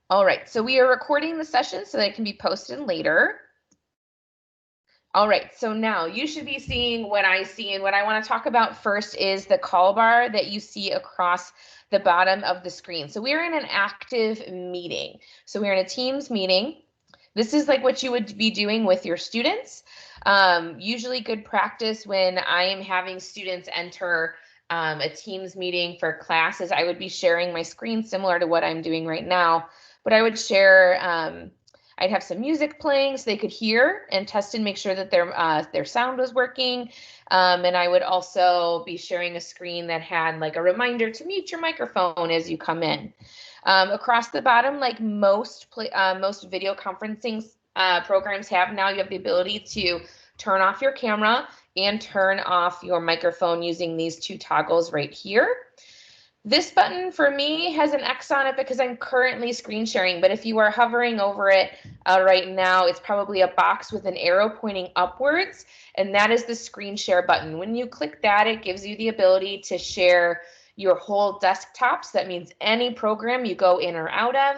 All right, so we are recording the session so that it can be posted later. All right, so now you should be seeing what I see, and what I want to talk about first is the call bar that you see across the bottom of the screen. So we're in an active meeting. So we're in a Teams meeting. This is like what you would be doing with your students. Usually good practice when I am having students enter a Teams meeting for classes, I would be sharing my screen similar to what I'm doing right now, but I would share I'd have some music playing so they could hear and test and make sure that their sound was working. And I would also be sharing a screen that had like a reminder to mute your microphone as you come in. Across the bottom, like most video conferencing programs have now, you have the ability to turn off your camera and turn off your microphone using these two toggles right here. This button for me has an X on it because I'm currently screen sharing, but if you are hovering over it right now, it's probably a box with an arrow pointing upwards, and that is the screen share button. When you click that, it gives you the ability to share your whole desktop. So that means any program you go in or out of,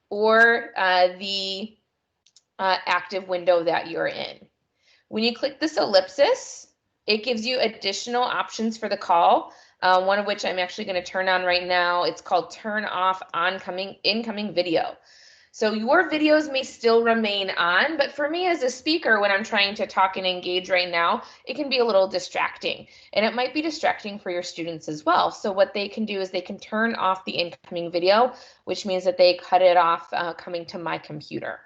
or the active window that you're in. When you click this ellipsis, it gives you additional options for the call. One of which I'm actually going to turn on right now. It's called turn off incoming video. So your videos may still remain on, but for me as a speaker, when I'm trying to talk and engage right now, it can be a little distracting, and it might be distracting for your students as well. So what they can do is they can turn off the incoming video, which means that they cut it off coming to my computer.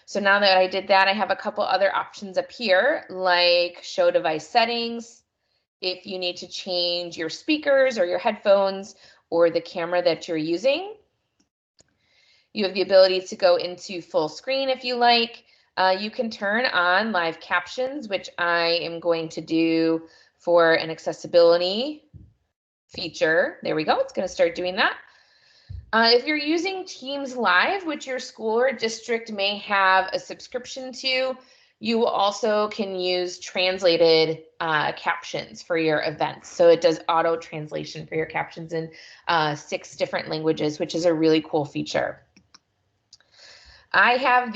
So now that I did that, I have a couple other options up here, like show device settings, if you need to change your speakers or your headphones or the camera that you're using. You have the ability to go into full screen if you like. You can turn on live captions, which I am going to do for an accessibility feature. There we go. It's going to start doing that. If you're using Teams Live, which your school or district may have a subscription to, you also can use translated captions for your events. So it does auto translation for your captions in 6 different languages, which is a really cool feature. I have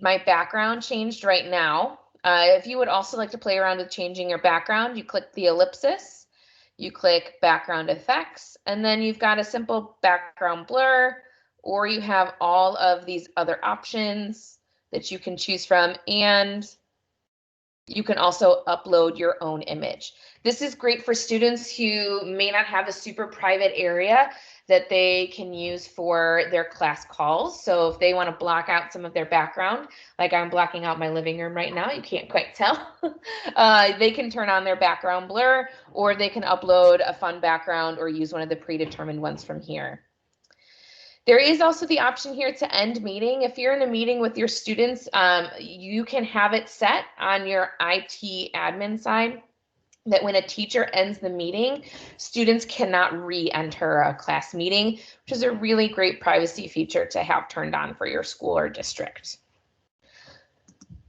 my background changed right now. If you would also like to play around with changing your background, you click the ellipsis, you click background effects, and then you've got a simple background blur, or you have all of these other options that you can choose from, and you can also upload your own image. This is great for students who may not have a super private area that they can use for their class calls. So if they want to block out some of their background, like I'm blocking out my living room right now, you can't quite tell, they can turn on their background blur, or they can upload a fun background or use one of the predetermined ones from here. There is also the option here to end meeting. If you're in a meeting with your students, you can have it set on your IT admin side that when a teacher ends the meeting, students cannot re-enter a class meeting, which is a really great privacy feature to have turned on for your school or district.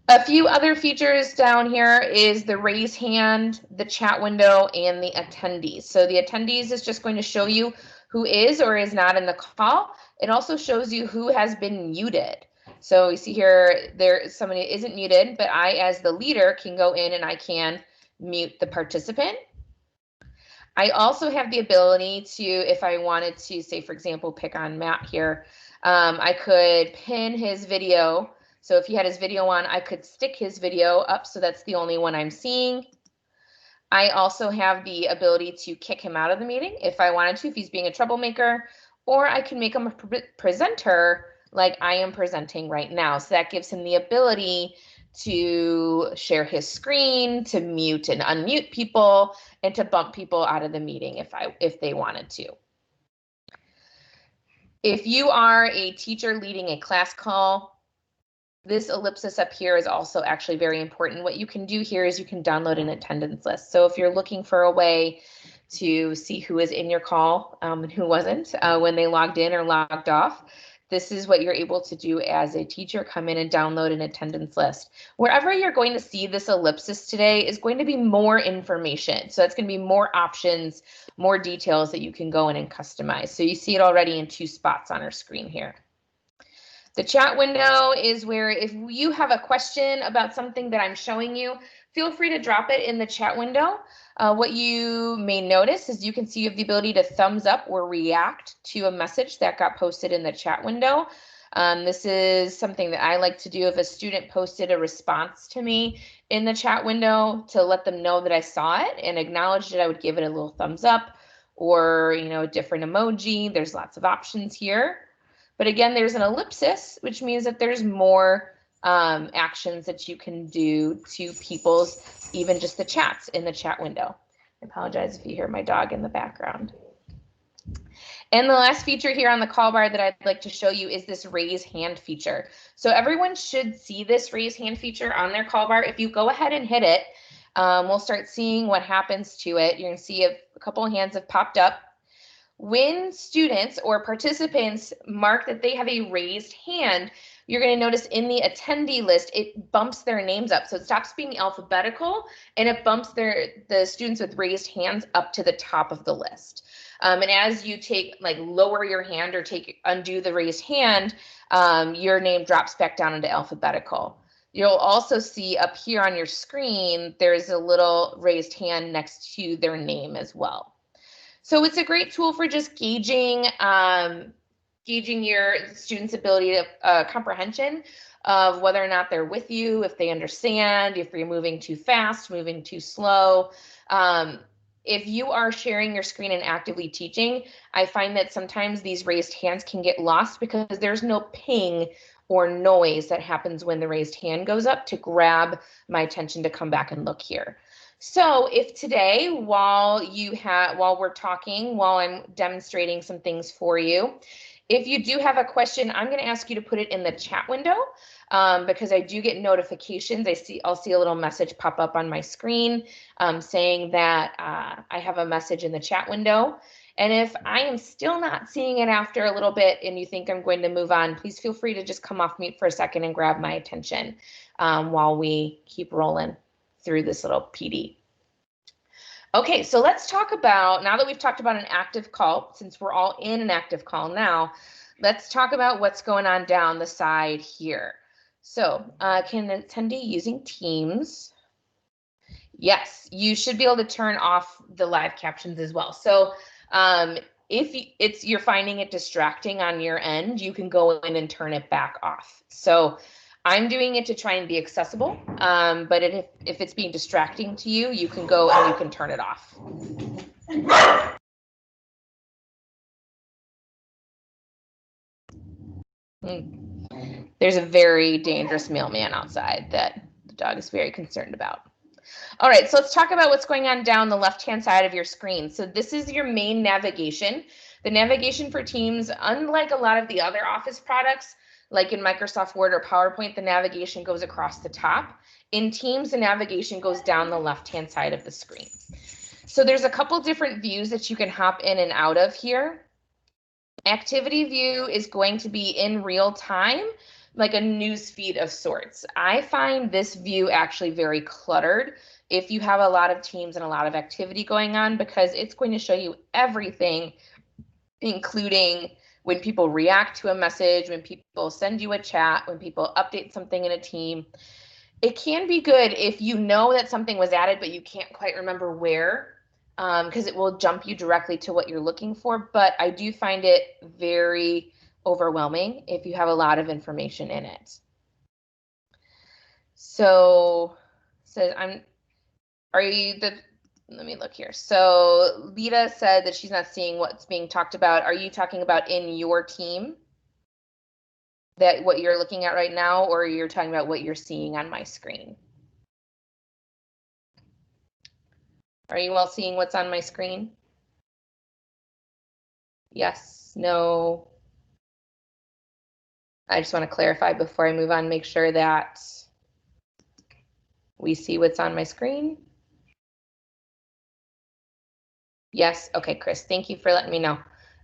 A few other features down here is the raise hand, the chat window, and the attendees. So the attendees is just going to show you who is or is not in the call. It also shows you who has been muted. So you see here, somebody isn't muted, but I, as the leader, can go in and I can mute the participant. I also have the ability to, if I wanted to, say, for example, pick on Matt here, I could pin his video. So if he had his video on, I could stick his video up so that's the only one I'm seeing. I also have the ability to kick him out of the meeting if I wanted to, if he's being a troublemaker, or I can make him a presenter like I am presenting right now. So that gives him the ability to share his screen, to mute and unmute people, and to bump people out of the meeting if they wanted to. If you are a teacher leading a class call, this ellipsis up here is also actually very important. What you can do here is you can download an attendance list. So if you're looking for a way to see who is in your call and who wasn't when they logged in or logged off, this is what you're able to do as a teacher. Come in and download an attendance list. Wherever you're going to see this ellipsis today is going to be more information. So that's going to be more options, more details that you can go in and customize. So you see it already in 2 spots on our screen here. The chat window is where if you have a question about something that I'm showing you, feel free to drop it in the chat window. What you may notice is you can see you have the ability to thumbs up or react to a message that got posted in the chat window. This is something that I like to do if a student posted a response to me in the chat window to let them know that I saw it and acknowledged it. I would give it a little thumbs up or, a different emoji. There's lots of options here. But again, there's an ellipsis, which means that there's more actions that you can do to people's, even just the chats in the chat window. I apologize if you hear my dog in the background. And the last feature here on the call bar that I'd like to show you is this raise hand feature. So everyone should see this raise hand feature on their call bar. If you go ahead and hit it, we'll start seeing what happens to it. You're going to see a couple of hands have popped up. When students or participants mark that they have a raised hand, you're going to notice in the attendee list, it bumps their names up. So it stops being alphabetical and it bumps the students with raised hands up to the top of the list. And as you lower your hand or undo the raised hand, your name drops back down into alphabetical. You'll also see up here on your screen, there's a little raised hand next to their name as well. So it's a great tool for just gauging your students' ability to comprehension of whether or not they're with you, if they understand, if you're moving too fast, moving too slow. If you are sharing your screen and actively teaching, I find that sometimes these raised hands can get lost because there's no ping or noise that happens when the raised hand goes up to grab my attention to come back and look here. So if today, while we're talking, while I'm demonstrating some things for you, if you do have a question, I'm going to ask you to put it in the chat window because I do get notifications. I'll see a little message pop up on my screen saying that I have a message in the chat window. And if I am still not seeing it after a little bit and you think I'm going to move on, please feel free to just come off mute for a second and grab my attention while we keep rolling through this little PD. Okay, so let's talk about, now that we've talked about an active call, since we're all in an active call now, let's talk about what's going on down the side here. So can an attendee using Teams? Yes, you should be able to turn off the live captions as well. So if you're finding it distracting on your end, you can go in and turn it back off. So I'm doing it to try and be accessible, but if it's being distracting to you, you can go and you can turn it off. There's a very dangerous mailman outside that the dog is very concerned about. All right, so let's talk about what's going on down the left-hand side of your screen. So this is your main navigation. The navigation for Teams, unlike a lot of the other Office products, like in Microsoft Word or PowerPoint, the navigation goes across the top. In Teams, the navigation goes down the left-hand side of the screen. So there's a couple different views that you can hop in and out of here. Activity view is going to be in real time, like a news feed of sorts. I find this view actually very cluttered if you have a lot of teams and a lot of activity going on, because it's going to show you everything, including when people react to a message, when people send you a chat, when people update something in a team. It can be good if you know that something was added, but you can't quite remember where, because it will jump you directly to what you're looking for. But I do find it very overwhelming if you have a lot of information in it. So let me look here. So Lita said that she's not seeing what's being talked about. Are you talking about in your team? That what you're looking at right now, or you're talking about what you're seeing on my screen? Are you all seeing what's on my screen? Yes, no. I just want to clarify before I move on, make sure that we see what's on my screen. Yes, okay, Chris, thank you for letting me know.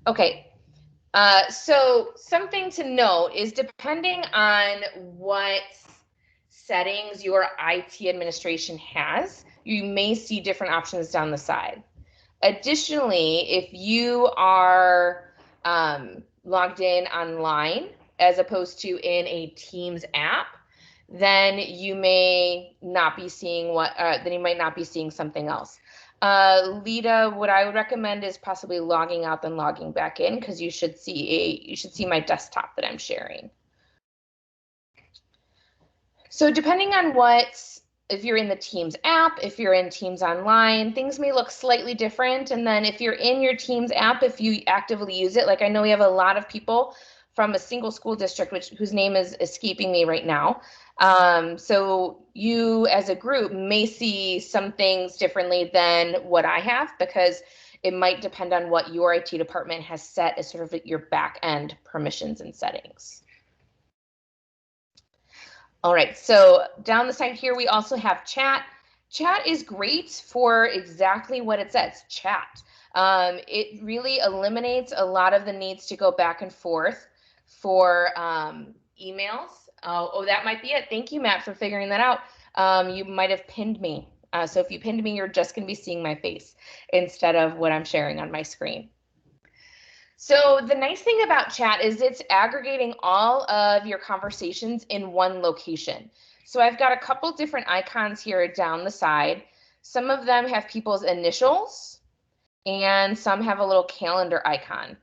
Okay, so something to note is depending on what settings your IT administration has, you may see different options down the side. Additionally, if you are logged in online as opposed to in a Teams app, then you may not be seeing then you might not be seeing something else. Lita, what I would recommend is possibly logging out then logging back in, because you should see my desktop that I'm sharing. So depending on if you're in the Teams app, if you're in Teams Online, things may look slightly different. And then if you're in your Teams app, if you actively use it, like I know we have a lot of people from a single school district, whose name is escaping me right now. So you as a group may see some things differently than what I have, because it might depend on what your IT department has set as sort of your back end permissions and settings. All right, so down the side here, we also have chat. Chat is great for exactly what it says, chat. It really eliminates a lot of the needs to go back and forth for emails. Oh, that might be it. Thank you, Matt, for figuring that out. You might have pinned me. So if you pinned me, you're just going to be seeing my face instead of what I'm sharing on my screen. So the nice thing about chat is it's aggregating all of your conversations in one location. So I've got a couple different icons here down the side. Some of them have people's initials and some have a little calendar icon.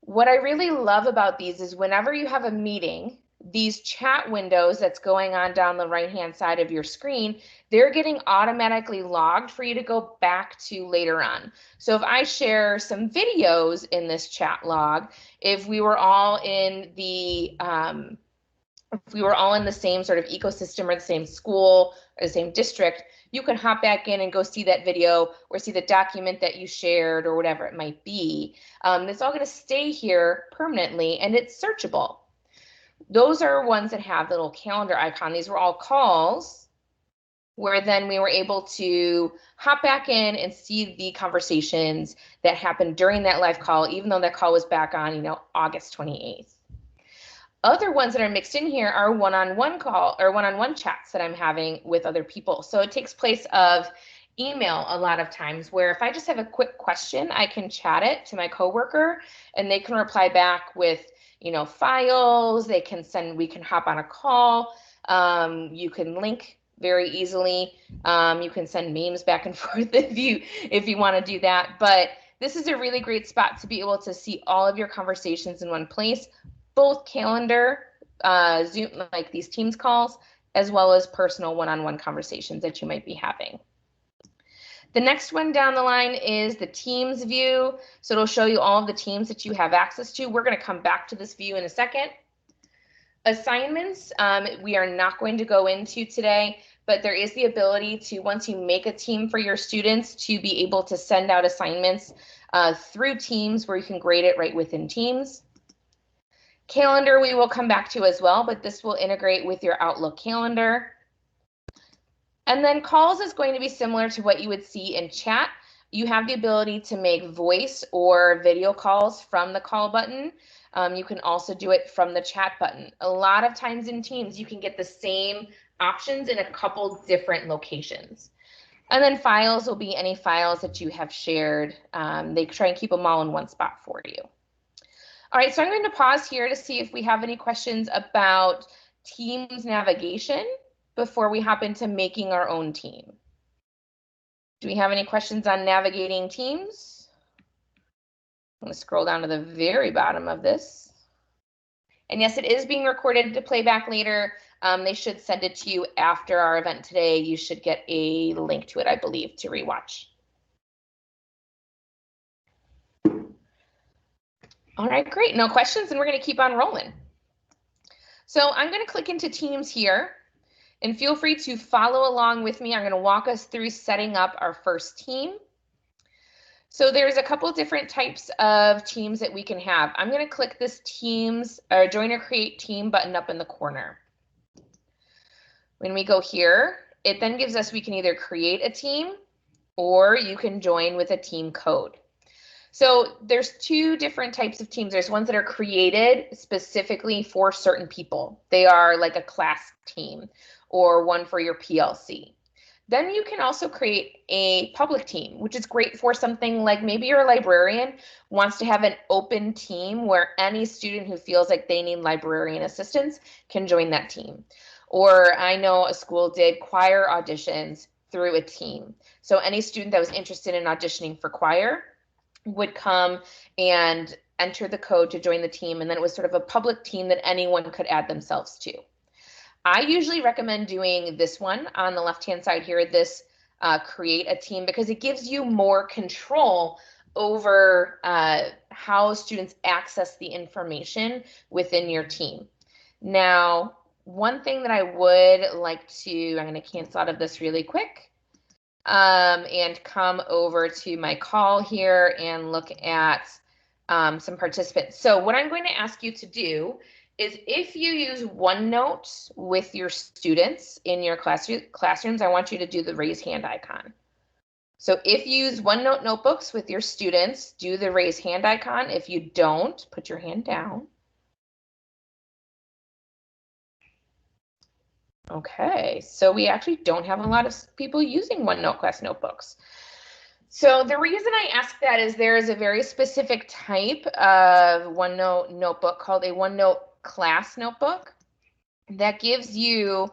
What I really love about these is whenever you have a meeting, these chat windows that's going on down the right-hand side of your screen, they're getting automatically logged for you to go back to later on. So if I share some videos in this chat log, if we were all in the same sort of ecosystem or the same school or the same district, you can hop back in and go see that video or see the document that you shared or whatever it might be. It's all going to stay here permanently and it's searchable. Those are ones that have the little calendar icon. These were all calls where then we were able to hop back in and see the conversations that happened during that live call, even though that call was back on, August 28th. Other ones that are mixed in here are one-on-one call or one-on-one chats that I'm having with other people. So it takes place of email a lot of times, where if I just have a quick question, I can chat it to my coworker and they can reply back with files. We can hop on a call. You can link very easily. You can send memes back and forth if you want to do that. But this is a really great spot to be able to see all of your conversations in one place, both calendar, Zoom, like these Teams calls, as well as personal one-on-one conversations that you might be having. The next one down the line is the Teams view. So it'll show you all of the teams that you have access to. We're going to come back to this view in a second. Assignments, we are not going to go into today, but there is the ability to, once you make a team for your students, to be able to send out assignments through Teams, where you can grade it right within Teams. Calendar we will come back to as well, but this will integrate with your Outlook calendar. And then calls is going to be similar to what you would see in chat. You have the ability to make voice or video calls from the call button. You can also do it from the chat button. A lot of times in Teams, you can get the same options in a couple different locations. And then files will be any files that you have shared. They try and keep them all in one spot for you. All right, so I'm going to pause here to see if we have any questions about Teams navigation before we hop into making our own team. Do we have any questions on navigating Teams? I'm going to scroll down to the very bottom of this. And yes, it is being recorded to play back later. They should send it to you after our event today. You should get a link to it, I believe, to rewatch. All right, great. No questions, and we're going to keep on rolling. So I'm going to click into Teams here. And feel free to follow along with me. I'm going to walk us through setting up our first team. So there's a couple different types of teams that we can have. I'm going to click this Teams or Join or Create Team button up in the corner. When we go here, it then gives us, we can either create a team or you can join with a team code. So there's two different types of teams. There's ones that are created specifically for certain people. They are like a class team or one for your PLC. Then you can also create a public team, which is great for something like maybe your librarian wants to have an open team where any student who feels like they need librarian assistance can join that team. Or I know a school did choir auditions through a team. So any student that was interested in auditioning for choir would come and enter the code to join the team. And then it was sort of a public team that anyone could add themselves to. I usually recommend doing this one on the left-hand side here, this create a team, because it gives you more control over how students access the information within your team. Now, one thing that I would like to, I'm going to cancel out of this really quick and come over to my call here and look at some participants. So what I'm going to ask you to do is if you use OneNote with your students in your classrooms, I want you to do the raise hand icon. So if you use OneNote notebooks with your students, do the raise hand icon. If you don't, put your hand down. Okay, so we actually don't have a lot of people using OneNote class notebooks. So the reason I ask that is there is a very specific type of OneNote notebook called a OneNote class notebook that gives you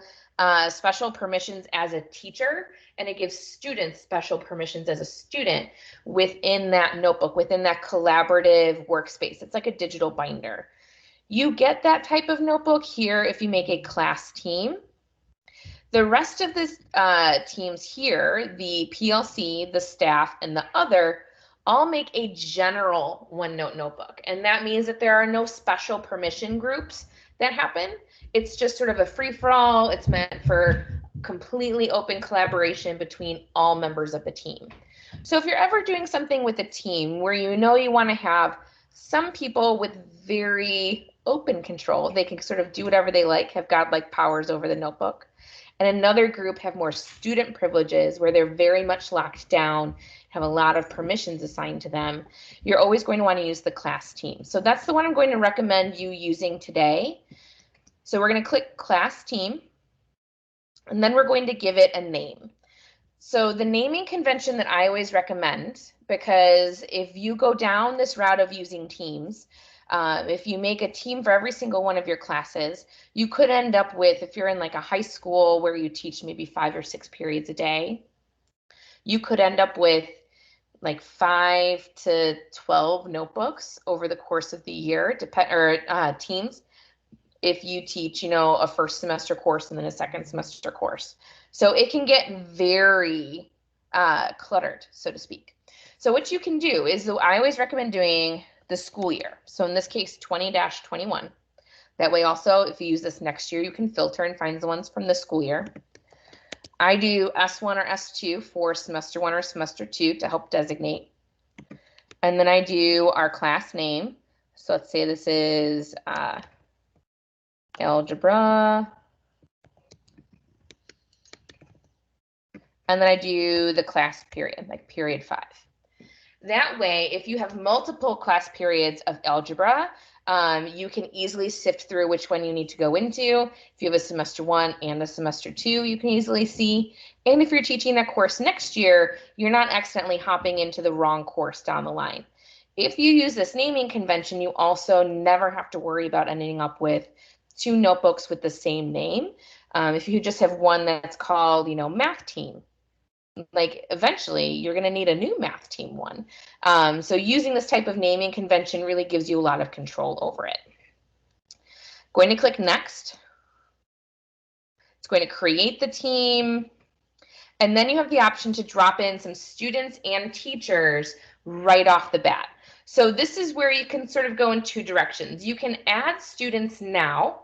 special permissions as a teacher, and it gives students special permissions as a student within that notebook, within that collaborative workspace. It's like a digital binder. You get that type of notebook here if you make a class team. The rest of the teams here, the PLC, the staff, and the other, all make a general OneNote notebook. And that means that there are no special permission groups that happen. It's just sort of a free-for-all. It's meant for completely open collaboration between all members of the team. So if you're ever doing something with a team where you know you want to have some people with very open control, they can sort of do whatever they like, have godlike powers over the notebook, and another group have more student privileges where they're very much locked down, have a lot of permissions assigned to them, you're always going to want to use the class team. So that's the one I'm going to recommend you using today. So we're going to click class team, and then we're going to give it a name. So the naming convention that I always recommend, because if you go down this route of using teams, if you make a team for every single one of your classes, you could end up with, if you're in like a high school where you teach maybe 5 or 6 periods a day, you could end up with like 5 to 12 notebooks over the course of the year, teams, if you teach, you know, a first semester course and then a second semester course. So it can get very cluttered, so to speak. So what you can do is, I always recommend doing the school year. So in this case, 20-21. That way also, if you use this next year, you can filter and find the ones from the school year. I do S1 or S2 for semester 1 or semester 2 to help designate. And then I do our class name. So let's say this is algebra. And then I do the class period, like period 5. That way, if you have multiple class periods of algebra, you can easily sift through which one you need to go into. If you have a semester 1 and a semester 2, you can easily see. And if you're teaching that course next year, you're not accidentally hopping into the wrong course down the line. If you use this naming convention, you also never have to worry about ending up with 2 notebooks with the same name. If you just have one that's called, you know, math team, like eventually you're going to need a new math team one. So using this type of naming convention really gives you a lot of control over it. Going to click next. It's going to create the team. And then you have the option to drop in some students and teachers right off the bat. So this is where you can sort of go in 2 directions. You can add students now,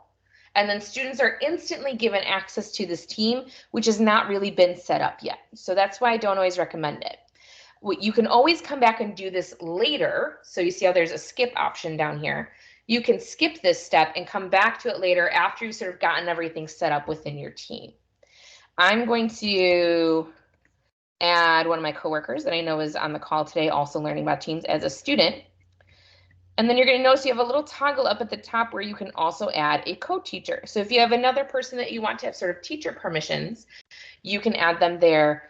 and then students are instantly given access to this team, which has not really been set up yet. So that's why I don't always recommend it. You can always come back and do this later. So you see how there's a skip option down here. You can skip this step and come back to it later after you've sort of gotten everything set up within your team. I'm going to add one of my coworkers that I know is on the call today, also learning about teams as a student. And then you're going to notice you have a little toggle up at the top where you can also add a co-teacher. So if you have another person that you want to have sort of teacher permissions, you can add them there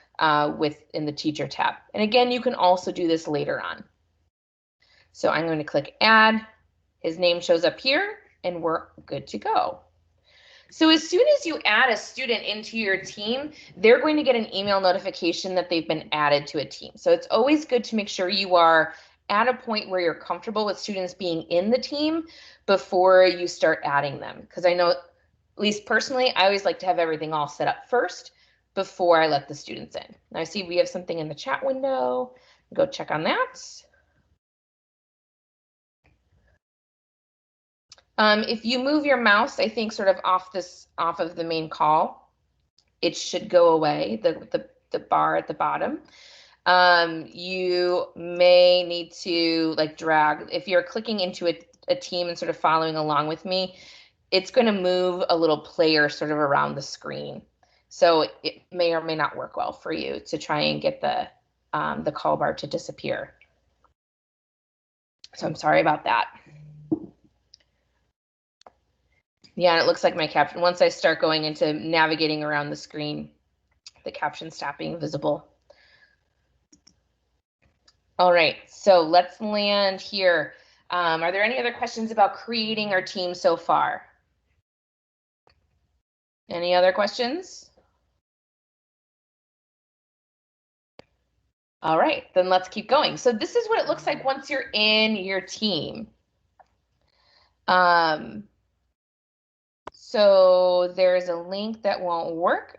within the teacher tab. And again, you can also do this later on. So I'm going to click add. His name shows up here and we're good to go. So as soon as you add a student into your team, they're going to get an email notification that they've been added to a team. So it's always good to make sure you are at a point where you're comfortable with students being in the team before you start adding them. Because I know, at least personally, I always like to have everything all set up first before I let the students in. Now I see we have something in the chat window. Go check on that. If you move your mouse, I think sort of off of the main call, it should go away, the bar at the bottom. You may need to like drag, if you're clicking into a team and sort of following along with me, it's going to move a little player sort of around the screen. So it may or may not work well for you to try and get the call bar to disappear. So I'm sorry about that. Yeah, and it looks like my caption, once I start going into navigating around the screen, the captions stop being visible. All right, so let's land here. Are there any other questions about creating our team so far? Any other questions? All right, then let's keep going. So this is what it looks like once you're in your team. So there's a link that won't work.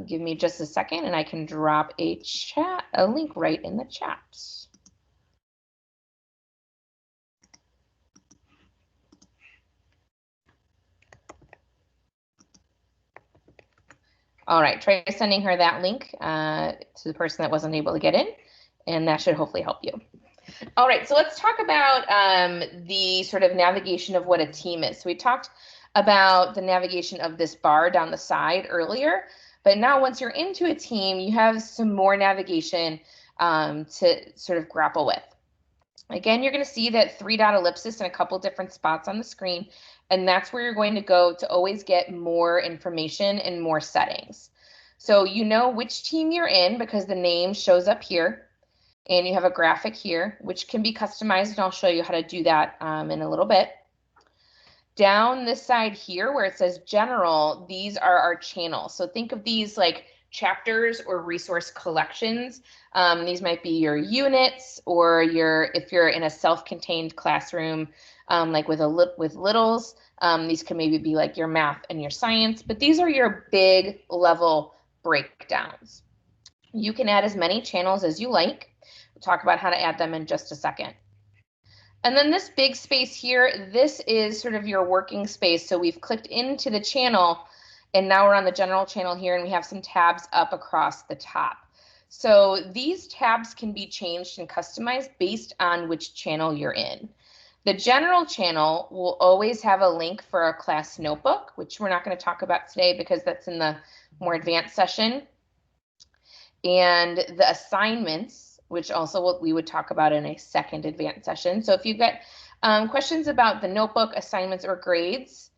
Give me just a second and I can drop a link right in the chat. All right, try sending her that link to the person that wasn't able to get in, and that should hopefully help you. All right, so let's talk about the sort of navigation of what a team is. So we talked about the navigation of this bar down the side earlier, but now once you're into a team, you have some more navigation to sort of grapple with. Again, you're going to see that 3-dot ellipsis in a couple different spots on the screen, and that's where you're going to go to always get more information and more settings. So you know which team you're in because the name shows up here, and you have a graphic here, which can be customized, and I'll show you how to do that in a little bit. Down this side here where it says general, these are our channels. So think of these like chapters or resource collections. These might be your units, or if you're in a self-contained classroom, like with littles, these can maybe be like your math and your science, but these are your big level breakdowns. You can add as many channels as you like. We'll talk about how to add them in just a second. And then this big space here, this is sort of your working space. So we've clicked into the channel, and now we're on the general channel here, and we have some tabs up across the top. So these tabs can be changed and customized based on which channel you're in. The general channel will always have a link for our class notebook, which we're not going to talk about today because that's in the more advanced session. And the assignments, which also we would talk about in a second advanced session. So if you've got questions about the notebook, assignments, or grades,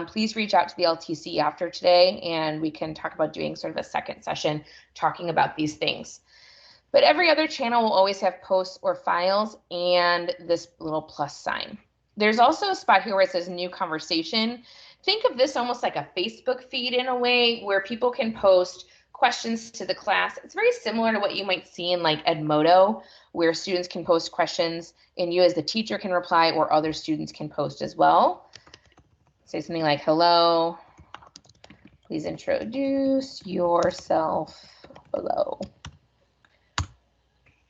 please reach out to the LTC after today, and we can talk about doing sort of a second session talking about these things. But every other channel will always have posts or files and this little plus sign. There's also a spot here where it says new conversation. Think of this almost like a Facebook feed in a way where people can post questions to the class. It's very similar to what you might see in like Edmodo, where students can post questions and you as the teacher can reply, or other students can post as well. Say something like, hello, please introduce yourself below.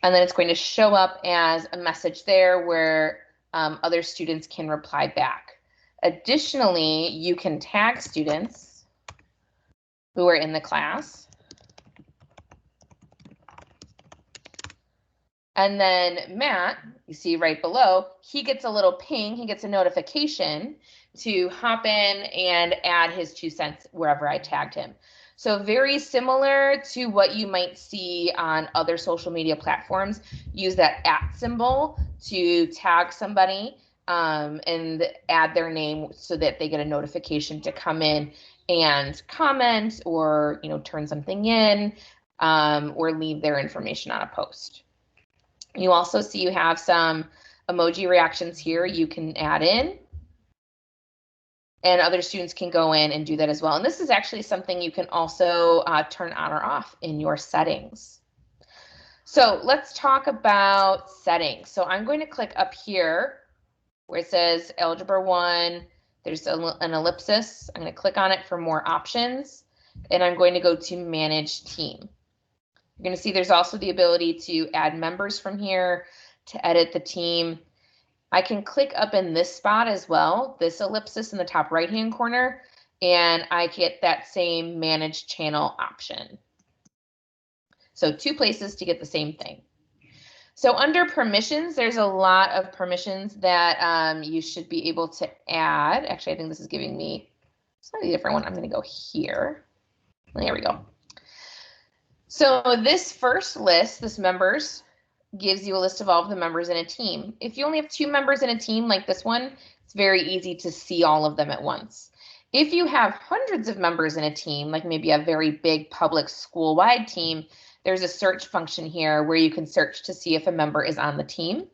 And then it's going to show up as a message there where other students can reply back. Additionally, you can tag students who are in the class. And then Matt, you see right below, he gets a little ping, he gets a notification to hop in and add his 2 cents wherever I tagged him. So very similar to what you might see on other social media platforms. Use that @ symbol to tag somebody and add their name so that they get a notification to come in and comment or, turn something in or leave their information on a post. You also see you have some emoji reactions here you can add in, and other students can go in and do that as well. And this is actually something you can also turn on or off in your settings. So let's talk about settings. So I'm going to click up here where it says Algebra 1. There's an ellipsis. I'm going to click on it for more options, and I'm going to go to Manage Team. You're going to see there's also the ability to add members from here, to edit the team. I can click up in this spot as well, this ellipsis in the top right-hand corner, and I get that same Manage Channel option. So 2 places to get the same thing. So under permissions, there's a lot of permissions that you should be able to add. Actually, I think this is giving me a slightly different one. I'm going to go here. There we go. So this first list, this members, gives you a list of all of the members in a team. If you only have 2 members in a team like this one, it's very easy to see all of them at once. If you have hundreds of members in a team, like maybe a very big public school-wide team, there's a search function here where you can search to see if a member is on the team.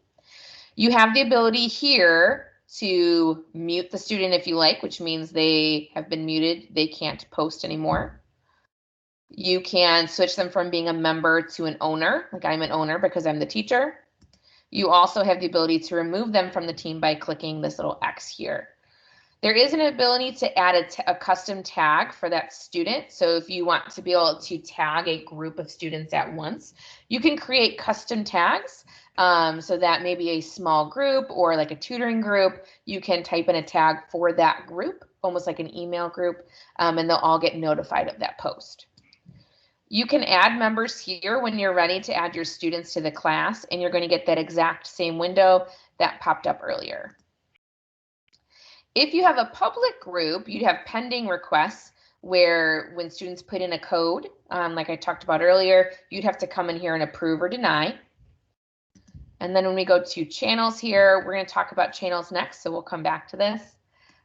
You have the ability here to mute the student if you like, which means they have been muted. They can't post anymore. You can switch them from being a member to an owner, like I'm an owner because I'm the teacher. You also have the ability to remove them from the team by clicking this little X here. There is an ability to add a custom tag for that student. So if you want to be able to tag a group of students at once, you can create custom tags. So that maybe a small group or like a tutoring group, you can type in a tag for that group, almost like an email group, and they'll all get notified of that post. You can add members here when you're ready to add your students to the class, and you're going to get that exact same window that popped up earlier. If you have a public group, you'd have pending requests where when students put in a code, like I talked about earlier, you'd have to come in here and approve or deny. And then when we go to channels here, we're going to talk about channels next, so we'll come back to this.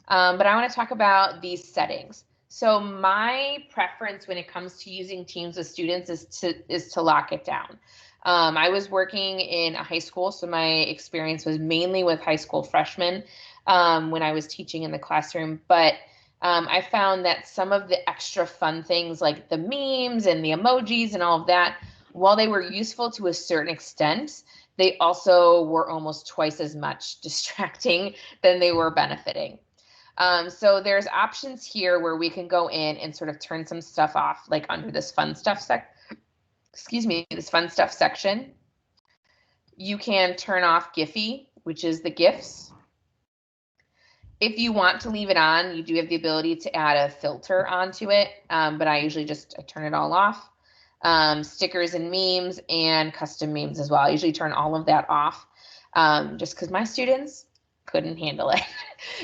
But I want to talk about these settings. So my preference when it comes to using teams with students is to lock it down. I was working in a high school, so my experience was mainly with high school freshmen when I was teaching in the classroom. But I found that some of the extra fun things like the memes and the emojis and all of that, while they were useful to a certain extent, they also were almost twice as much distracting than they were benefiting. So there's options here where we can go in and sort of turn some stuff off, like under this fun stuff this fun stuff section. You can turn off Giphy, which is the GIFs. If you want to leave it on, you do have the ability to add a filter onto it, but I usually just turn it all off. Stickers and memes and custom memes as well. I usually turn all of that off just because my students couldn't handle it.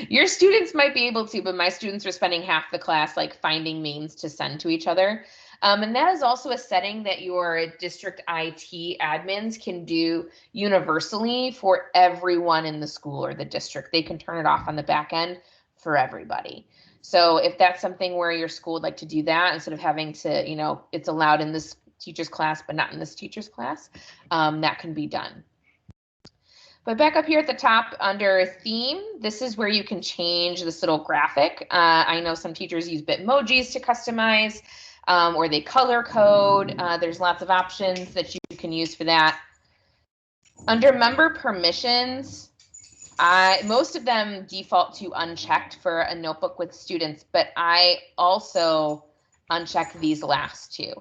Your students might be able to, but my students are spending half the class like finding memes to send to each other. And that is also a setting that your district IT admins can do universally for everyone in the school or the district. They can turn it off on the back end for everybody. So if that's something where your school would like to do that, instead of having to, it's allowed in this teacher's class, but not in this teacher's class, that can be done. But back up here at the top under theme, this is where you can change this little graphic. I know some teachers use Bitmojis to customize, or they color code. There's lots of options that you can use for that. Under member permissions, most of them default to unchecked for a notebook with students, but I also uncheck these last 2.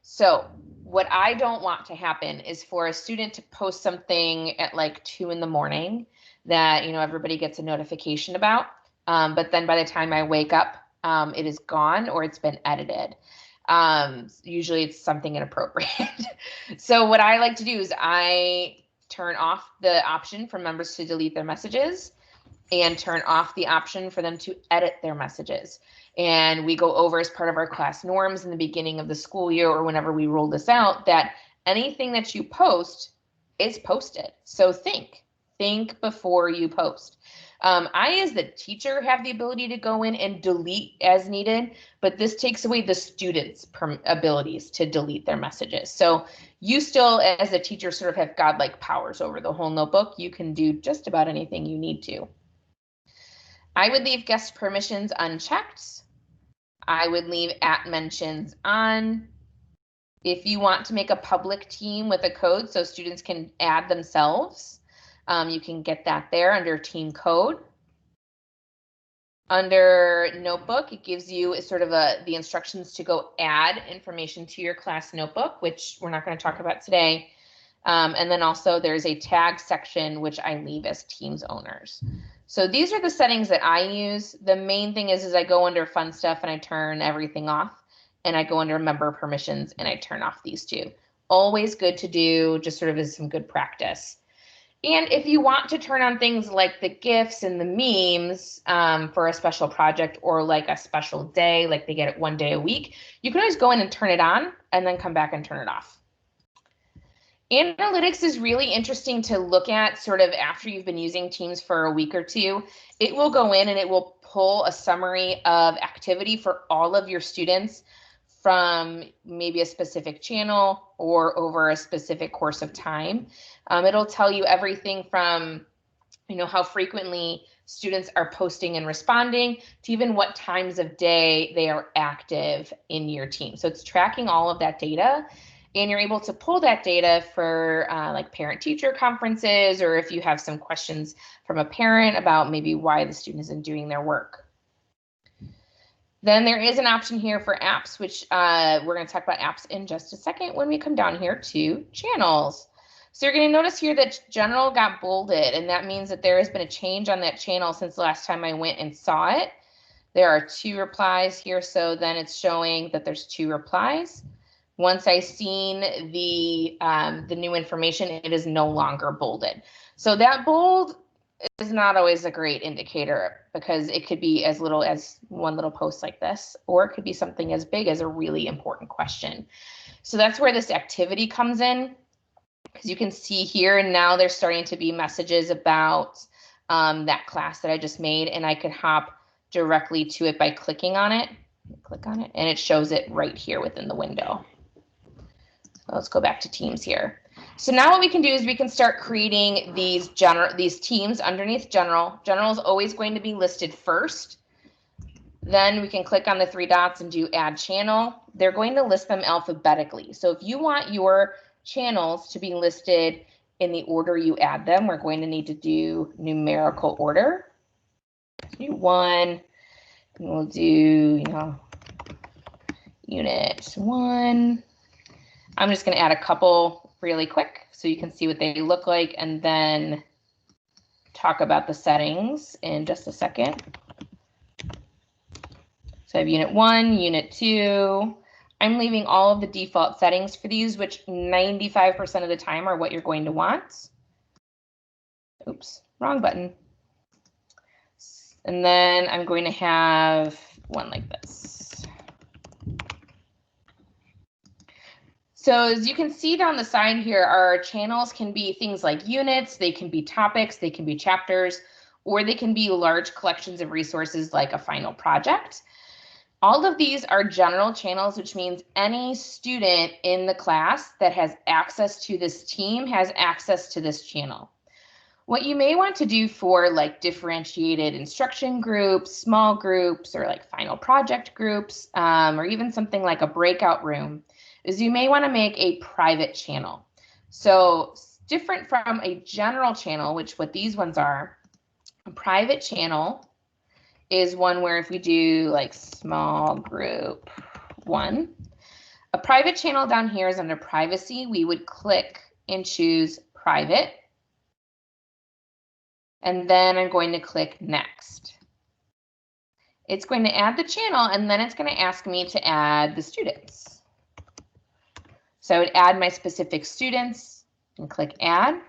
So what I don't want to happen is for a student to post something at like 2 in the morning that, everybody gets a notification about. But then by the time I wake up, it is gone or it's been edited. Usually it's something inappropriate. So what I like to do is I turn off the option for members to delete their messages and turn off the option for them to edit their messages. And we go over as part of our class norms in the beginning of the school year or whenever we roll this out that anything that you post is posted. So think, think before you post. I, as the teacher, have the ability to go in and delete as needed, but this takes away the students' abilities to delete their messages. So you still, as a teacher, sort of have godlike powers over the whole notebook. You can do just about anything you need to. I would leave guest permissions unchecked. I would leave @mentions on. If you want to make a public team with a code so students can add themselves, you can get that there under team code. Under notebook, it gives you sort of the instructions to go add information to your class notebook, which we're not going to talk about today. And then also there's a tag section, which I leave as teams owners. So these are the settings that I use. The main thing is I go under fun stuff and I turn everything off, and I go under member permissions and I turn off these two. Always good to do, just sort of as some good practice. And if you want to turn on things like the GIFs and the memes for a special project or like a special day, like they get it 1 day a week, you can always go in and turn it on and then come back and turn it off. Analytics is really interesting to look at sort of after you've been using Teams for a week or two. It will go in and it will pull a summary of activity for all of your students from maybe a specific channel or over a specific course of time. It'll tell you everything from, how frequently students are posting and responding to even what times of day they are active in your team. So it's tracking all of that data, and you're able to pull that data for like parent-teacher conferences, or if you have some questions from a parent about maybe why the student isn't doing their work. Then there is an option here for apps, which we're going to talk about apps in just a second when we come down here to channels. So you're going to notice here that general got bolded, and that means that there has been a change on that channel since the last time I went and saw it. There are 2 replies here, so then it's showing that there's 2 replies. Once I seen the new information, it is no longer bolded. So that bold is not always a great indicator, because it could be as little as one little post like this, or it could be something as big as a really important question. So that's where this activity comes in, because you can see here, and now there's starting to be messages about that class that I just made, and I could hop directly to it by clicking on it. Click on it, and it shows it right here within the window. So let's go back to Teams here. So now what we can do is we can start creating these teams underneath general. General is always going to be listed first. Then we can click on the 3 dots and do add channel. They're going to list them alphabetically. So if you want your channels to be listed in the order you add them, we're going to need to do numerical order. Do 1, and we'll do, unit 1. I'm just going to add a couple really quick so you can see what they look like, and then talk about the settings in just a second. So I have unit 1, unit 2. I'm leaving all of the default settings for these, which 95% of the time are what you're going to want. Oops, wrong button. And then I'm going to have one like this. So as you can see down the side here, our channels can be things like units, they can be topics, they can be chapters, or they can be large collections of resources like a final project. All of these are general channels, which means any student in the class that has access to this team has access to this channel. What you may want to do for like differentiated instruction groups, small groups, or like final project groups, or even something like a breakout room, is you may want to make a private channel. So different from a general channel, which what these ones are, a private channel is one where if we do like small group 1, a private channel down here is under privacy. We would click and choose private. And then I'm going to click next. It's going to add the channel, and then it's going to ask me to add the students. So I would add my specific students and click add.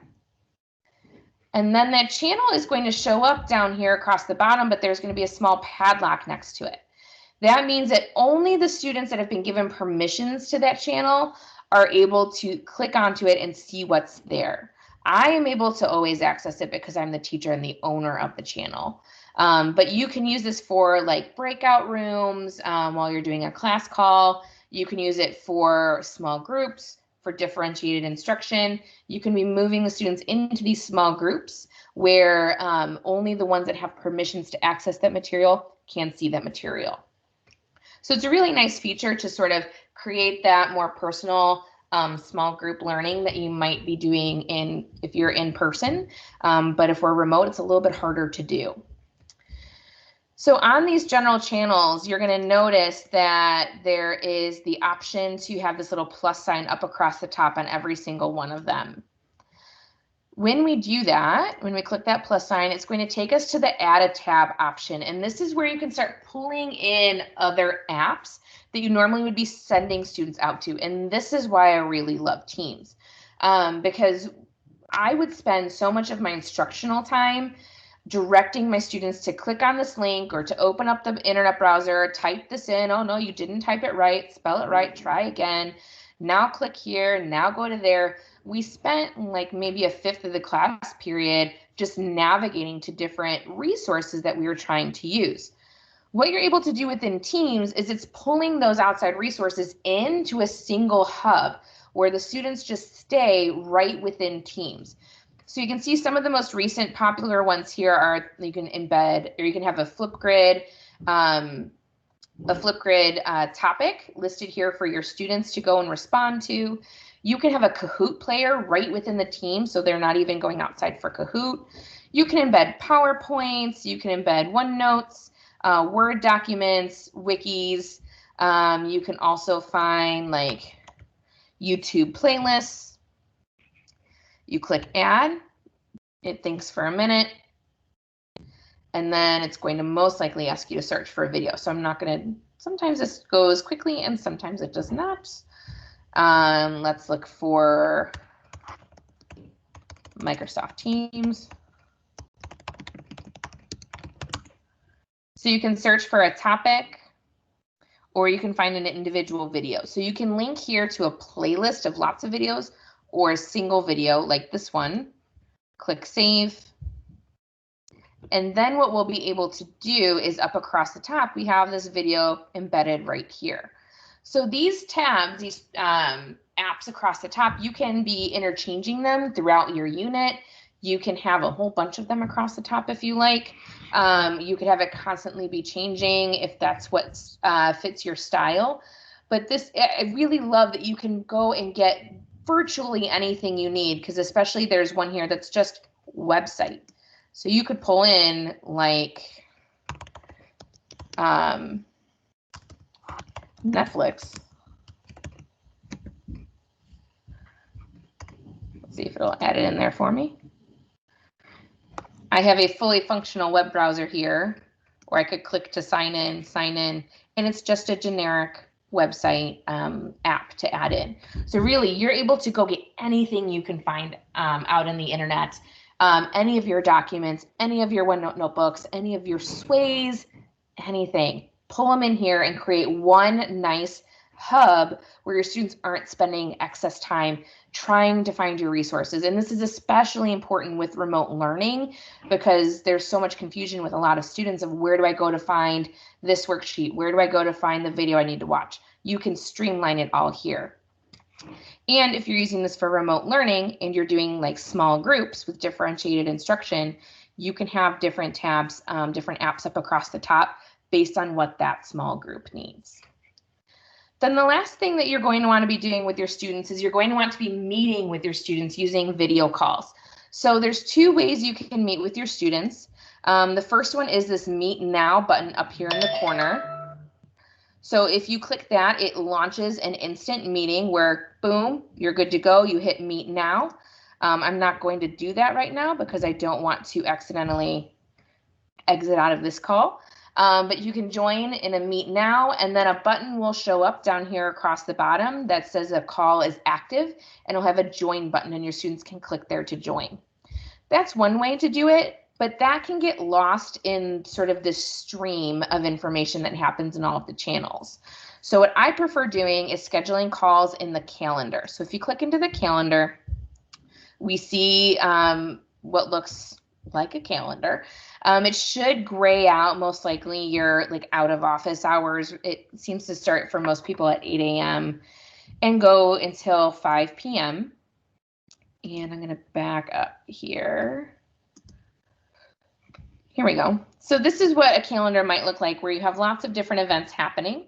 And then that channel is going to show up down here across the bottom, but there's going to be a small padlock next to it. That means that only the students that have been given permissions to that channel are able to click onto it and see what's there. I am able to always access it because I'm the teacher and the owner of the channel. But you can use this for like breakout rooms while you're doing a class call. You can use it for small groups, for differentiated instruction. You can be moving the students into these small groups where only the ones that have permissions to access that material can see that material. So it's a really nice feature to sort of create that more personal small group learning that you might be doing if you're in person. But if we're remote, it's a little bit harder to do. So on these general channels, you're going to notice that there is the option to have this little plus sign up across the top on every single one of them. When we do that, when we click that plus sign, it's going to take us to the add a tab option. And this is where you can start pulling in other apps that you normally would be sending students out to. And this is why I really love Teams, because I would spend so much of my instructional time directing my students to click on this link or to open up the internet browser, type this in. Oh, no, you didn't type it right. Spell it right. Try again. Now click here. Now go to there. We spent like maybe a fifth of the class period just navigating to different resources that we were trying to use. What you're able to do within Teams is it's pulling those outside resources into a single hub where the students just stay right within Teams. So you can see some of the most recent popular ones here are you can embed, or you can have a Flipgrid topic listed here for your students to go and respond to. You can have a Kahoot player right within the team, so they're not even going outside for Kahoot. You can embed PowerPoints. You can embed OneNotes, Word documents, wikis. You can also find like YouTube playlists. You click add. It thinks for a minute. And then it's going to most likely ask you to search for a video. So I'm not going to, sometimes this goes quickly and sometimes it does not. Let's look for Microsoft Teams. So you can search for a topic or you can find an individual video. So you can link here to a playlist of lots of videos or a single video like this one. Click save. And then what we'll be able to do is up across the top, we have this video embedded right here. So these tabs, these apps across the top, you can be interchanging them throughout your unit. You can have a whole bunch of them across the top if you like. You could have it constantly be changing if that's what fits your style. But this, I really love that you can go and get virtually anything you need, because especially there's one here that's just website. So you could pull in like Netflix. Let's see if it'll add it in there for me. I have a fully functional web browser here, or I could click to sign in, and it's just a generic website app to add in. So really, you're able to go get anything you can find out on the internet. Any of your documents, any of your OneNote notebooks, any of your sways, anything. Pull them in here and create one nice hub where your students aren't spending excess time trying to find your resources. And this is especially important with remote learning because there's so much confusion with a lot of students of where do I go to find this worksheet? Where do I go to find the video I need to watch? You can streamline it all here. And if you're using this for remote learning and you're doing like small groups with differentiated instruction, you can have different tabs, different apps up across the top based on what that small group needs. Then the last thing that you're going to want to be doing with your students is you're going to want to be meeting with your students using video calls. So there's two ways you can meet with your students. The first one is this Meet Now button up here in the corner. So if you click that, it launches an instant meeting where, boom, you're good to go. You hit Meet Now. I'm not going to do that right now because I don't want to accidentally exit out of this call. But you can join in a Meet Now, and then a button will show up down here across the bottom that says a call is active, and it'll have a join button, and your students can click there to join. That's one way to do it, but that can get lost in sort of this stream of information that happens in all of the channels. So what I prefer doing is scheduling calls in the calendar. So if you click into the calendar, we see what looks like a calendar. It should gray out most likely your like out of office hours. It seems to start for most people at 8 a.m. and go until 5 p.m. And I'm going to back up here. Here we go. So this is what a calendar might look like, where you have lots of different events happening.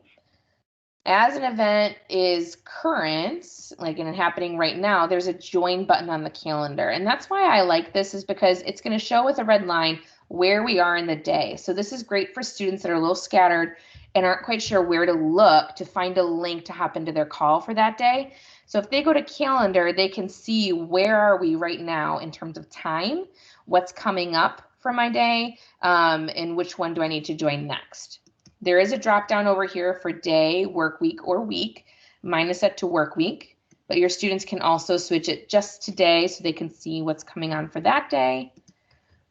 As an event is current, like and happening right now, there's a join button on the calendar. And that's why I like this, is because it's going to show with a red line where we are in the day. So this is great for students that are a little scattered and aren't quite sure where to look to find a link to hop into their call for that day. So if they go to calendar, they can see where are we right now in terms of time, what's coming up for my day, and which one do I need to join next. There is a drop down over here for day, work week, or week. Mine is set to work week, but your students can also switch it just to day so they can see what's coming on for that day,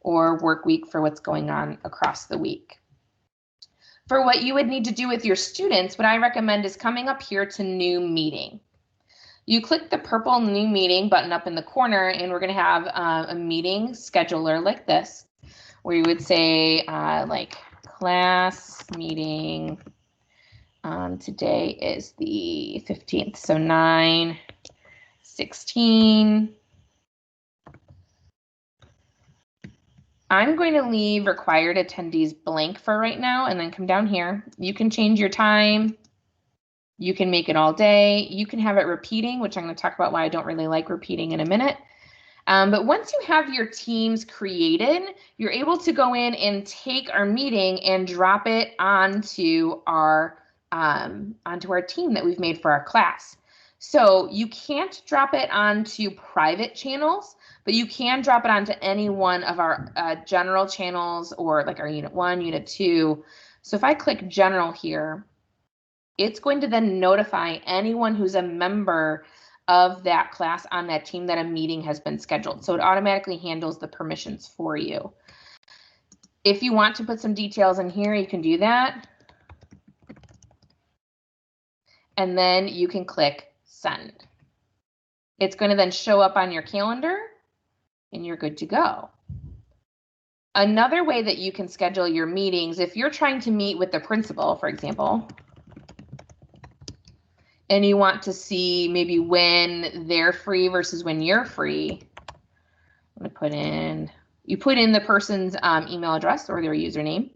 or work week for what's going on across the week. For what you would need to do with your students, what I recommend is coming up here to new meeting. You click the purple new meeting button up in the corner, and we're going to have a meeting scheduler like this, where you would say like class meeting. Today is the 15th, so 9/16. I'm going to leave required attendees blank for right now and then come down here. You can change your time. You can make it all day. You can have it repeating, which I'm going to talk about why I don't really like repeating in a minute. But once you have your teams created, you're able to go in and take our meeting and drop it onto our team that we've made for our class. So you can't drop it onto private channels, but you can drop it onto any one of our general channels, or like our unit 1, unit 2. So if I click general here, it's going to then notify anyone who's a member of that class on that team that a meeting has been scheduled. So it automatically handles the permissions for you. If you want to put some details in here, you can do that. And then you can click send. It's going to then show up on your calendar and you're good to go. Another way that you can schedule your meetings, if you're trying to meet with the principal, for example, and you want to see maybe when they're free versus when you're free, I'm going to put in, you put in the person's email address or their username.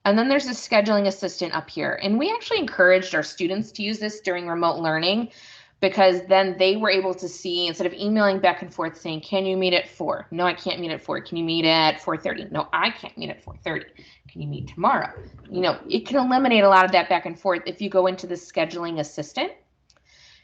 And then there's a scheduling assistant up here. And we actually encouraged our students to use this during remote learning, because then they were able to see, instead of emailing back and forth saying, can you meet at 4? No, I can't meet at 4. Can you meet at 4:30? No, I can't meet at 4:30. Can you meet tomorrow? You know, it can eliminate a lot of that back and forth if you go into the scheduling assistant.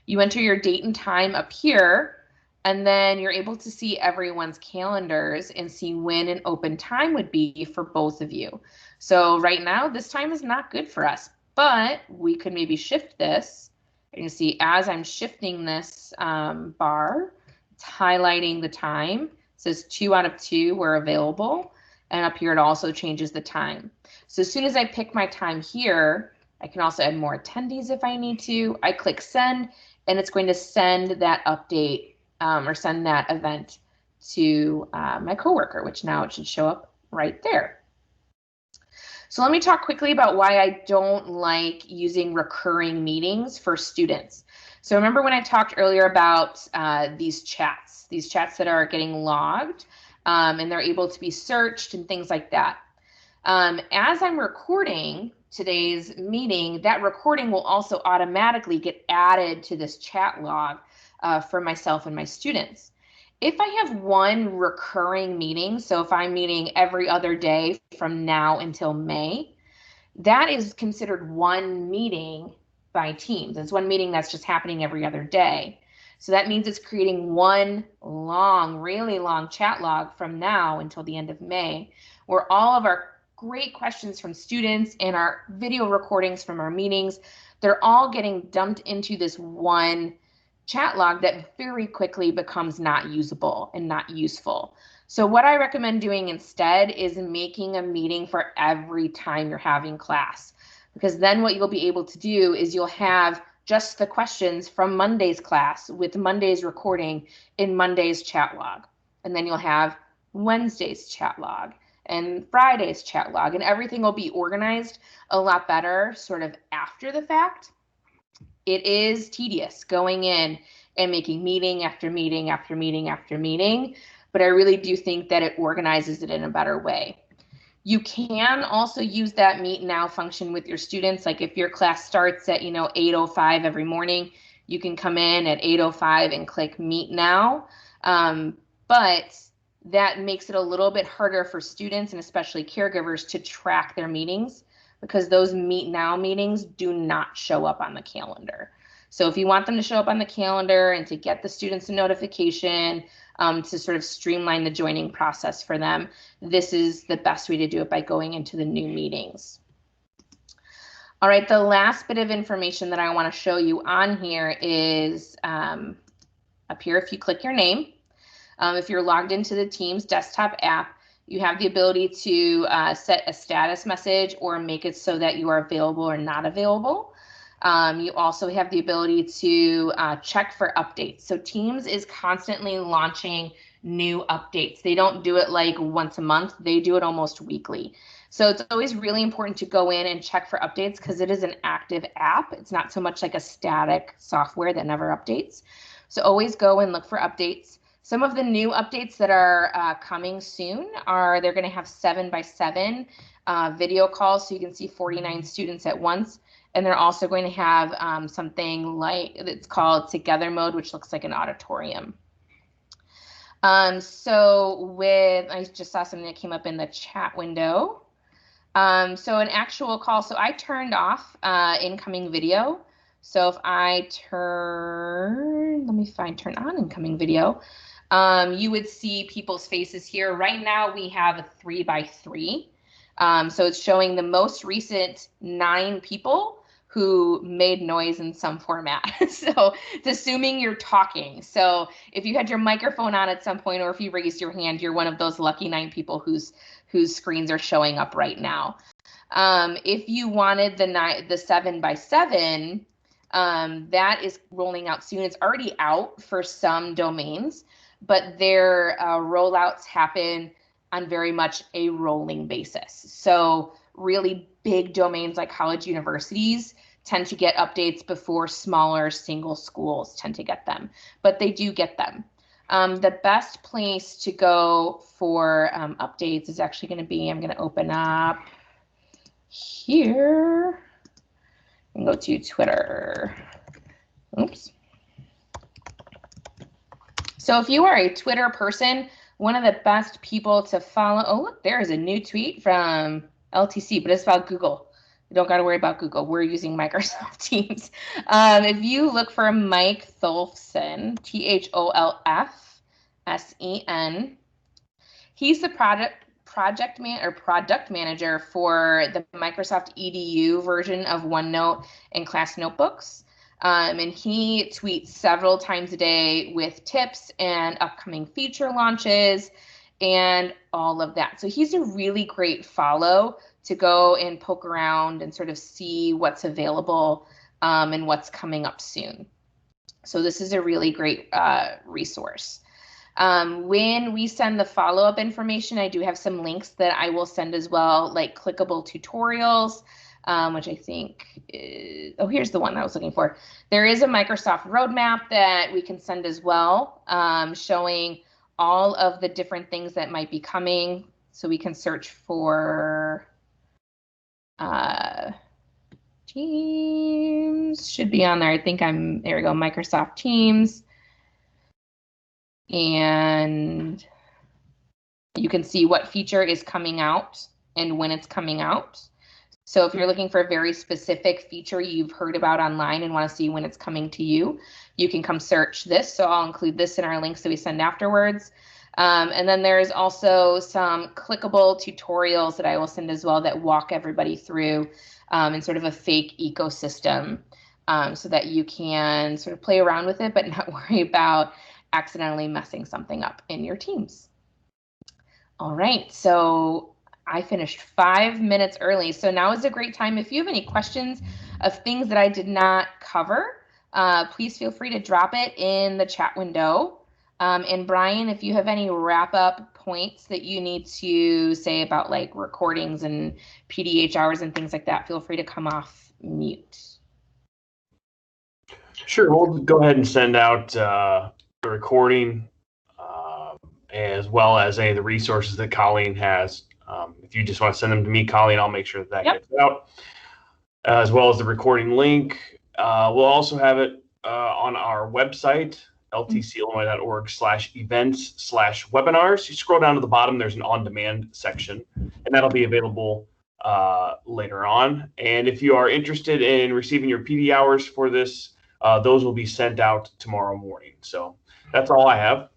You enter your date and time up here, and then you're able to see everyone's calendars and see when an open time would be for both of you. So right now, this time is not good for us, but we could maybe shift this. You can see as I'm shifting this bar, it's highlighting the time. It says 2 out of 2 were available. And up here, it also changes the time. So as soon as I pick my time here, I can also add more attendees if I need to. I click send, and it's going to send that update or send that event to my coworker, which now it should show up right there. So let me talk quickly about why I don't like using recurring meetings for students. So remember when I talked earlier about these chats that are getting logged and they're able to be searched and things like that. As I'm recording today's meeting, that recording will also automatically get added to this chat log for myself and my students. If I have one recurring meeting, so if I'm meeting every other day from now until May, that is considered one meeting by Teams. It's one meeting that's just happening every other day. So that means it's creating one long, really long chat log from now until the end of May, where all of our great questions from students and our video recordings from our meetings, they're all getting dumped into this one chat log that very quickly becomes not usable and not useful. So what I recommend doing instead is making a meeting for every time you're having class, because then what you'll be able to do is you'll have just the questions from Monday's class with Monday's recording in Monday's chat log. And then you'll have Wednesday's chat log and Friday's chat log, and everything will be organized a lot better sort of after the fact. It is tedious going in and making meeting after meeting after meeting after meeting, but I really do think that it organizes it in a better way. You can also use that meet now function with your students. Like if your class starts at 8:05 every morning, you can come in at 8:05 and click meet now. But that makes it a little bit harder for students and especially caregivers to track their meetings, because those meet now meetings do not show up on the calendar. So if you want them to show up on the calendar and to get the students a notification, to sort of streamline the joining process for them, this is the best way to do it, by going into the new meetings. All right, the last bit of information that I want to show you on here is up here. If you click your name, if you're logged into the Teams desktop app, you have the ability to set a status message or make it so that you are available or not available. You also have the ability to check for updates. So Teams is constantly launching new updates. They don't do it like once a month. They do it almost weekly. So it's always really important to go in and check for updates, because it is an active app. It's not so much like a static software that never updates. So always go and look for updates. Some of the new updates that are coming soon are, they're going to have 7x7 video calls, so you can see 49 students at once. And they're also going to have something like, it's called Together Mode, which looks like an auditorium. So I just saw something that came up in the chat window. So an actual call, so I turned off incoming video. So if I turn on incoming video, you would see people's faces here. Right now we have a 3x3. So it's showing the most recent 9 people who made noise in some format. So it's assuming you're talking. So if you had your microphone on at some point, or if you raised your hand, you're one of those lucky 9 people whose screens are showing up right now. If you wanted the 7x7, that is rolling out soon. It's already out for some domains, but their rollouts happen on very much a rolling basis. So really big domains like college universities tend to get updates before smaller single schools tend to get them, but they do get them. The best place to go for updates is actually going to be, I'm going to open up here and go to Twitter. Oops. So if you are a Twitter person, one of the best people to follow, oh look, there is a new tweet from LTC, but it's about Google. You don't got to worry about Google. We're using Microsoft Teams. If you look for Mike Tholfsen, Tholfsen, he's the product manager for the Microsoft EDU version of OneNote and class notebooks. And he tweets several times a day with tips and upcoming feature launches and all of that. So he's a really great follow to go and poke around and sort of see what's available and what's coming up soon. So this is a really great resource. When we send the follow-up information, I do have some links that I will send as well, like clickable tutorials, which I think is, oh, here's the one I was looking for. There is a Microsoft roadmap that we can send as well, showing all of the different things that might be coming. So we can search for Teams, should be on there. I think there we go, Microsoft Teams. And you can see what feature is coming out and when it's coming out. So if you're looking for a very specific feature you've heard about online and want to see when it's coming to you, you can come search this. So I'll include this in our links that we send afterwards. And then there's also some clickable tutorials that I will send as well that walk everybody through in sort of a fake ecosystem so that you can sort of play around with it, but not worry about accidentally messing something up in your Teams. All right, so I finished 5 minutes early. So now is a great time. If you have any questions of things that I did not cover, please feel free to drop it in the chat window. And Brian, if you have any wrap-up points that you need to say about like recordings and PDH hours and things like that, feel free to come off mute. Sure, we'll go ahead and send out the recording as well as any of the resources that Colleen has. If you just want to send them to me, Colleen, I'll make sure that gets out, as well as the recording link. We'll also have it on our website, ltcillinois.org/events/webinars. You scroll down to the bottom, there's an on-demand section, and that'll be available later on. And if you are interested in receiving your PD hours for this, those will be sent out tomorrow morning. So that's all I have.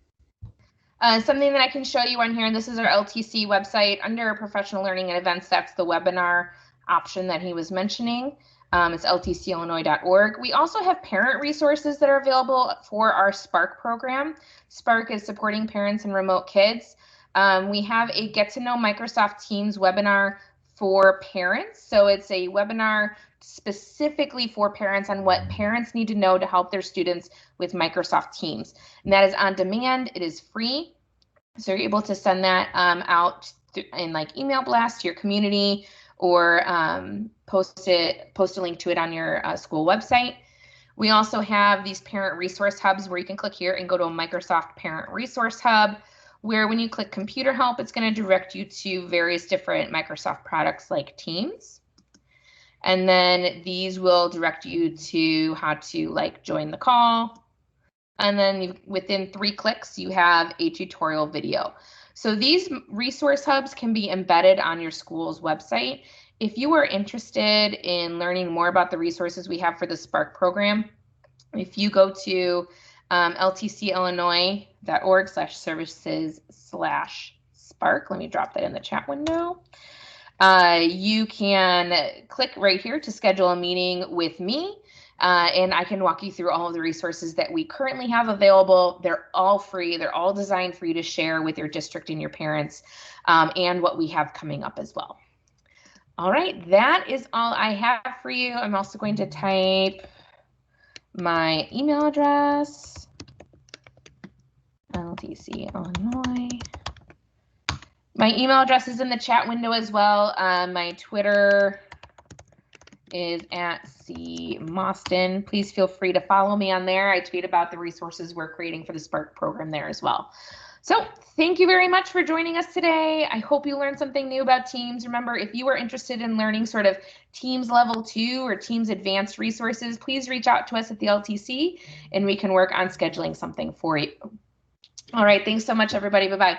Something that I can show you on here, and this is our LTC website. Under professional learning and events, that's the webinar option that he was mentioning. It's ltcillinois.org. We also have parent resources that are available for our Spark program. Spark is supporting parents and remote kids. We have a Get to Know Microsoft Teams webinar for parents. So it's a webinar specifically for parents on what parents need to know to help their students with Microsoft Teams. And that is on demand. It is free. So you're able to send that out in like email blast to your community, or post a link to it on your school website. We also have these parent resource hubs where you can click here and go to a Microsoft Parent Resource Hub, where when you click Computer Help, it's going to direct you to various different Microsoft products like Teams. And then these will direct you to how to like join the call. And then within 3 clicks, you have a tutorial video. So these resource hubs can be embedded on your school's website. If you are interested in learning more about the resources we have for the Spark program, if you go to ltcillinois.org/services/Spark, let me drop that in the chat window. You can click right here to schedule a meeting with me. And I can walk you through all of the resources that we currently have available. They're all free. They're all designed for you to share with your district and your parents, and what we have coming up as well. All right, that is all I have for you. I'm also going to type my email address, LTC Illinois. My email address is in the chat window as well. My Twitter is at @CMoston. Please feel free to follow me on there. I tweet about the resources we're creating for the Spark program there as well. So thank you very much for joining us today. I hope you learned something new about Teams. Remember, if you are interested in learning sort of Teams Level 2 or Teams Advanced resources, please reach out to us at the LTC and we can work on scheduling something for you. All right, thanks so much, everybody. Bye-bye.